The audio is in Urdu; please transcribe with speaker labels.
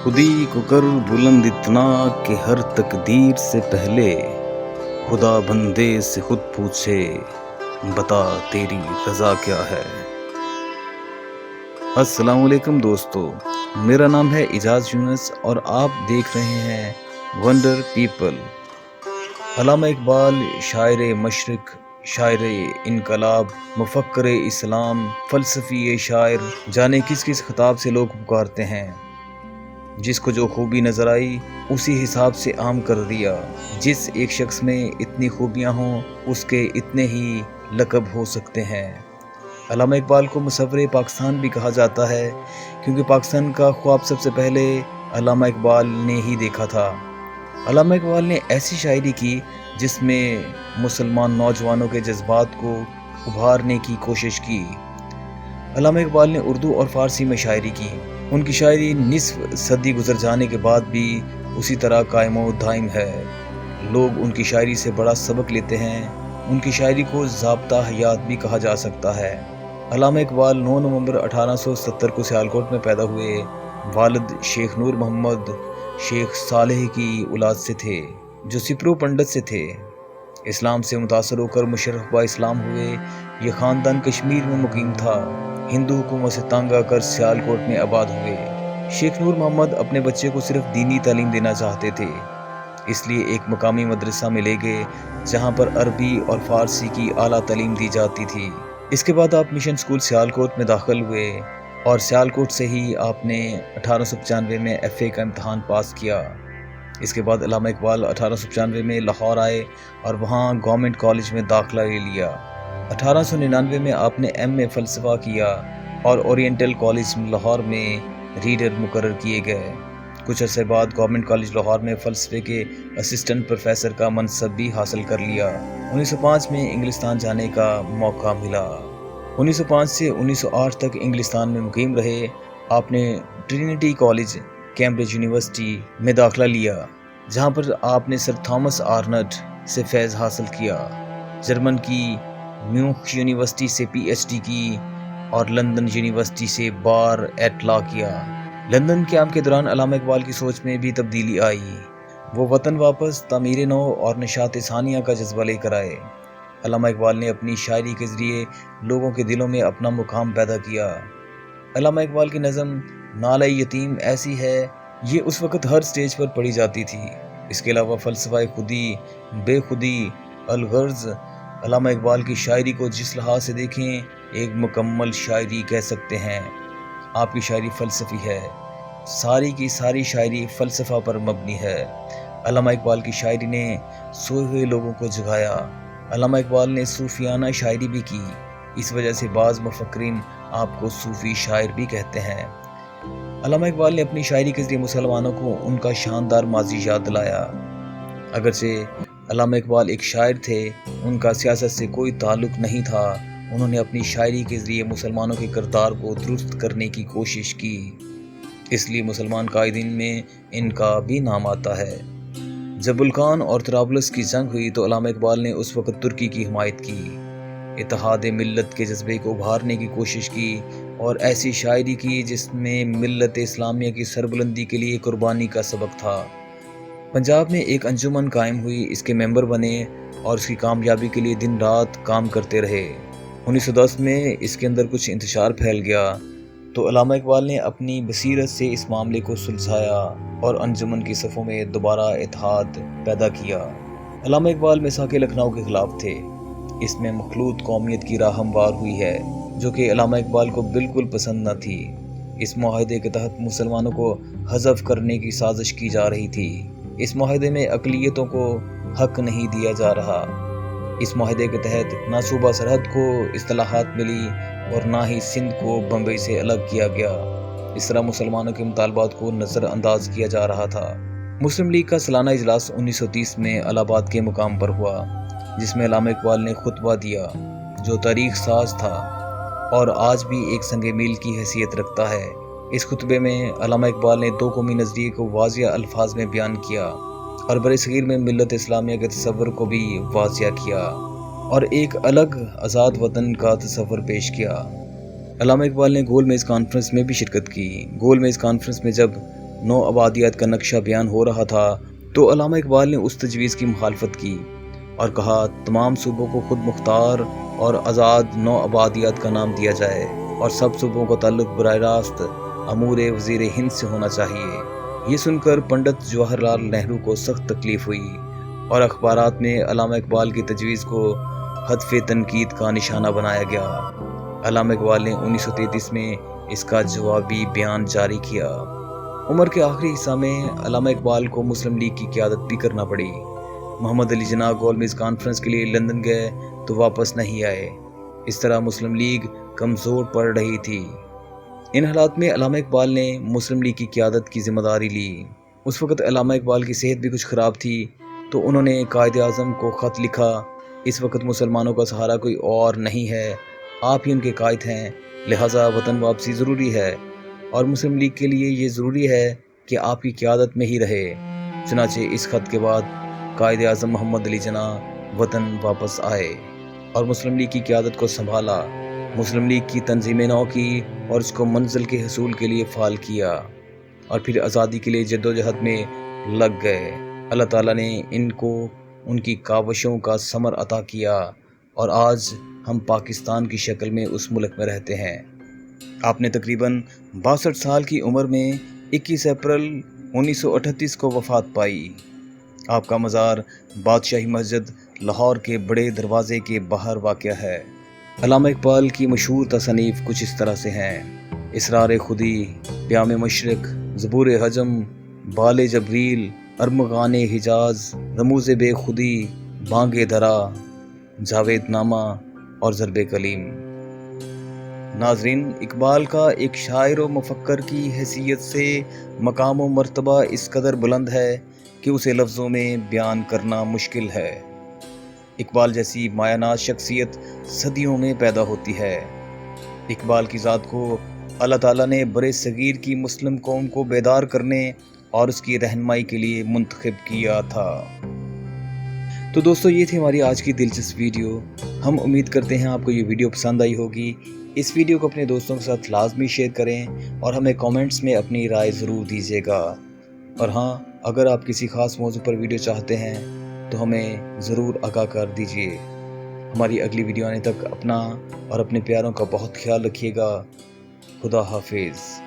Speaker 1: خودی کو کر بلند اتنا کہ ہر تقدیر سے پہلے خدا بندے سے خود پوچھے بتا تیری رضا کیا ہے۔ السلام علیکم دوستو، میرا نام ہے اعجاز یونس اور آپ دیکھ رہے ہیں ونڈر پیپل۔ علامہ اقبال شاعر مشرق، شاعر انقلاب، مفکر اسلام، فلسفی شاعر، جانے کس کس خطاب سے لوگ پکارتے ہیں۔ جس کو جو خوبی نظر آئی اسی حساب سے عام کر دیا۔ جس ایک شخص میں اتنی خوبیاں ہوں اس کے اتنے ہی لقب ہو سکتے ہیں۔ علامہ اقبال کو مصور پاکستان بھی کہا جاتا ہے کیونکہ پاکستان کا خواب سب سے پہلے علامہ اقبال نے ہی دیکھا تھا۔ علامہ اقبال نے ایسی شاعری کی جس میں مسلمان نوجوانوں کے جذبات کو ابھارنے کی کوشش کی۔ علامہ اقبال نے اردو اور فارسی میں شاعری کی۔ ان کی شاعری نصف صدی گزر جانے کے بعد بھی اسی طرح قائم و دائم ہے۔ لوگ ان کی شاعری سے بڑا سبق لیتے ہیں۔ ان کی شاعری کو ضابطہ حیات بھی کہا جا سکتا ہے۔ علامہ اقبال 9 نومبر 1870 کو سیالکوٹ میں پیدا ہوئے۔ والد شیخ نور محمد شیخ صالح کی اولاد سے تھے جو سپرو پنڈت سے تھے۔ اسلام سے متاثر ہو کر مشرف با اسلام ہوئے۔ یہ خاندان کشمیر میں مقیم تھا۔ ہندو حکومت سے تنگ آ کر سیالکوٹ میں آباد ہوئے۔ شیخ نور محمد اپنے بچے کو صرف دینی تعلیم دینا چاہتے تھے، اس لیے ایک مقامی مدرسہ میں لے گئے جہاں پر عربی اور فارسی کی اعلیٰ تعلیم دی جاتی تھی۔ اس کے بعد آپ مشن اسکول سیالکوٹ میں داخل ہوئے اور سیالکوٹ سے ہی آپ نے 1895 میں FA کا امتحان پاس کیا۔ اس کے بعد علامہ اقبال 1895 میں لاہور آئے اور وہاں گورنمنٹ کالج میں داخلہ لے لیا۔ 1899 میں آپ نے MA فلسفہ کیا اور اورینٹل کالج لاہور میں ریڈر مقرر کیے گئے۔ کچھ عرصے بعد گورنمنٹ کالج لاہور میں فلسفے کے اسسٹنٹ پروفیسر کا منصب بھی حاصل کر لیا۔ 1905 میں انگلستان جانے کا موقع ملا۔ 1905 سے 1908 تک انگلستان میں مقیم رہے۔ آپ نے ٹرینٹی کالج کیمبرج یونیورسٹی میں داخلہ لیا جہاں پر آپ نے سر تھامس آرنٹ سے فیض حاصل کیا۔ جرمن کی میونخ یونیورسٹی سے PhD کی اور لندن یونیورسٹی سے بار ایٹ لا کیا۔ لندن قیام کے دوران علامہ اقبال کی سوچ میں بھی تبدیلی آئی۔ وہ وطن واپس، تعمیر نو اور نشاط ثانیہ کا جذبہ لے کر آئے۔ علامہ اقبال نے اپنی شاعری کے ذریعے لوگوں کے دلوں میں اپنا مقام پیدا کیا۔ علامہ اقبال کی نظم نالہ یتیم ایسی ہے، یہ اس وقت ہر سٹیج پر پڑھی جاتی تھی۔ اس کے علاوہ فلسفہ خودی، بے خودی، الغرض، علامہ اقبال کی شاعری کو جس لحاظ سے دیکھیں ایک مکمل شاعری کہہ سکتے ہیں۔ آپ کی شاعری فلسفی ہے، ساری کی ساری شاعری فلسفہ پر مبنی ہے۔ علامہ اقبال کی شاعری نے سوئے ہوئے لوگوں کو جگایا۔ علامہ اقبال نے صوفیانہ شاعری بھی کی، اس وجہ سے بعض مفکرین آپ کو صوفی شاعر بھی کہتے ہیں۔ علامہ اقبال نے اپنی شاعری کے ذریعے مسلمانوں کو ان کا شاندار ماضی یاد دلایا۔ اگرچہ علامہ اقبال ایک شاعر تھے، ان کا سیاست سے کوئی تعلق نہیں تھا، انہوں نے اپنی شاعری کے ذریعے مسلمانوں کے کردار کو درست کرنے کی کوشش کی، اس لیے مسلمان قائدین میں ان کا بھی نام آتا ہے۔ جب بلقان اور طرابلس کی جنگ ہوئی تو علامہ اقبال نے اس وقت ترکی کی حمایت کی، اتحاد ملت کے جذبے کو ابھارنے کی کوشش کی اور ایسی شاعری کی جس میں ملت اسلامیہ کی سربلندی کے لیے قربانی کا سبق تھا۔ پنجاب میں ایک انجمن قائم ہوئی، اس کے ممبر بنے اور اس کی کامیابی کے لیے دن رات کام کرتے رہے۔ 1910 میں اس کے اندر کچھ انتشار پھیل گیا تو علامہ اقبال نے اپنی بصیرت سے اس معاملے کو سلجھایا اور انجمن کی صفوں میں دوبارہ اتحاد پیدا کیا۔ علامہ اقبال میثاق لکھنؤ کے خلاف تھے، اس میں مخلوط قومیت کی راہ ہموار ہوئی ہے جو کہ علامہ اقبال کو بالکل پسند نہ تھی۔ اس معاہدے کے تحت مسلمانوں کو حذف کرنے کی سازش کی جا رہی تھی۔ اس معاہدے میں اقلیتوں کو حق نہیں دیا جا رہا۔ اس معاہدے کے تحت نہ صوبہ سرحد کو اصطلاحات ملی اور نہ ہی سندھ کو بمبئی سے الگ کیا گیا۔ اس طرح مسلمانوں کے مطالبات کو نظر انداز کیا جا رہا تھا۔ مسلم لیگ کا سالانہ اجلاس 1930 میں الہ آباد کے مقام پر ہوا جس میں علامہ اقبال نے خطبہ دیا جو تاریخ ساز تھا اور آج بھی ایک سنگ میل کی حیثیت رکھتا ہے۔ اس خطبے میں علامہ اقبال نے دو قومی نظریے کو واضح الفاظ میں بیان کیا اور برصغیر میں ملت اسلامیہ کے تصور کو بھی واضح کیا اور ایک الگ آزاد وطن کا تصور پیش کیا۔ علامہ اقبال نے گول میز کانفرنس میں بھی شرکت کی۔ گول میز کانفرنس میں جب نو آبادیات کا نقشہ بیان ہو رہا تھا تو علامہ اقبال نے اس تجویز کی مخالفت کی اور کہا تمام صوبوں کو خود مختار اور آزاد نو آبادیات کا نام دیا جائے اور سب صوبوں کا تعلق براہ راست امور وزیر ہند سے ہونا چاہیے۔ یہ سن کر پنڈت جواہر لال نہرو کو سخت تکلیف ہوئی اور اخبارات میں علامہ اقبال کی تجویز کو ہدف تنقید کا نشانہ بنایا گیا۔ علامہ اقبال نے 1933 میں اس کا جوابی بیان جاری کیا۔ عمر کے آخری حصہ میں علامہ اقبال کو مسلم لیگ کی قیادت بھی کرنا پڑی۔ محمد علی جناح گول میز کانفرنس کے لیے لندن گئے تو واپس نہیں آئے۔ اس طرح مسلم لیگ کمزور پڑ رہی تھی۔ ان حالات میں علامہ اقبال نے مسلم لیگ کی قیادت کی ذمہ داری لی۔ اس وقت علامہ اقبال کی صحت بھی کچھ خراب تھی تو انہوں نے قائد اعظم کو خط لکھا، اس وقت مسلمانوں کا سہارا کوئی اور نہیں ہے، آپ ہی ان کے قائد ہیں، لہٰذا وطن واپسی ضروری ہے اور مسلم لیگ کے لیے یہ ضروری ہے کہ آپ کی قیادت میں ہی رہے۔ چنانچہ اس خط کے بعد قائد اعظم محمد علی جناح وطن واپس آئے اور مسلم لیگ کی قیادت کو سنبھالا۔ مسلم لیگ کی تنظیمیں نو کی اور اس کو منزل کے حصول کے لیے فعال کیا اور پھر آزادی کے لیے جدوجہد میں لگ گئے۔ اللہ تعالیٰ نے ان کو ان کی کاوشوں کا ثمر عطا کیا اور آج ہم پاکستان کی شکل میں اس ملک میں رہتے ہیں۔ آپ نے تقریباً 62 سال کی عمر میں 21 اپریل 1938 کو وفات پائی۔ آپ کا مزار بادشاہی مسجد لاہور کے بڑے دروازے کے باہر واقع ہے۔ علامہ اقبال کی مشہور تصانیف کچھ اس طرح سے ہیں: اسرار خودی، پیام مشرق، زبور حجم، بال جبریل، ارمغان حجاز، رموز بے خودی، بانگ درا، جاوید نامہ اور ضرب کلیم۔ ناظرین، اقبال کا ایک شاعر و مفکر کی حیثیت سے مقام و مرتبہ اس قدر بلند ہے کہ اسے لفظوں میں بیان کرنا مشکل ہے۔ اقبال جیسی مایہ ناز شخصیت صدیوں میں پیدا ہوتی ہے۔ اقبال کی ذات کو اللہ تعالیٰ نے برِ صغیر کی مسلم قوم کو بیدار کرنے اور اس کی رہنمائی کے لیے منتخب کیا تھا۔ تو دوستو، یہ تھی ہماری آج کی دلچسپ ویڈیو۔ ہم امید کرتے ہیں آپ کو یہ ویڈیو پسند آئی ہوگی۔ اس ویڈیو کو اپنے دوستوں کے ساتھ لازمی شیئر کریں اور ہمیں کامنٹس میں اپنی رائے ضرور دیجیے گا۔ اور ہاں، اگر آپ کسی خاص موضوع پر ویڈیو چاہتے ہیں تو ہمیں ضرور آگاہ کر دیجیے۔ ہماری اگلی ویڈیو آنے تک اپنا اور اپنے پیاروں کا بہت خیال رکھیے گا۔ خدا حافظ۔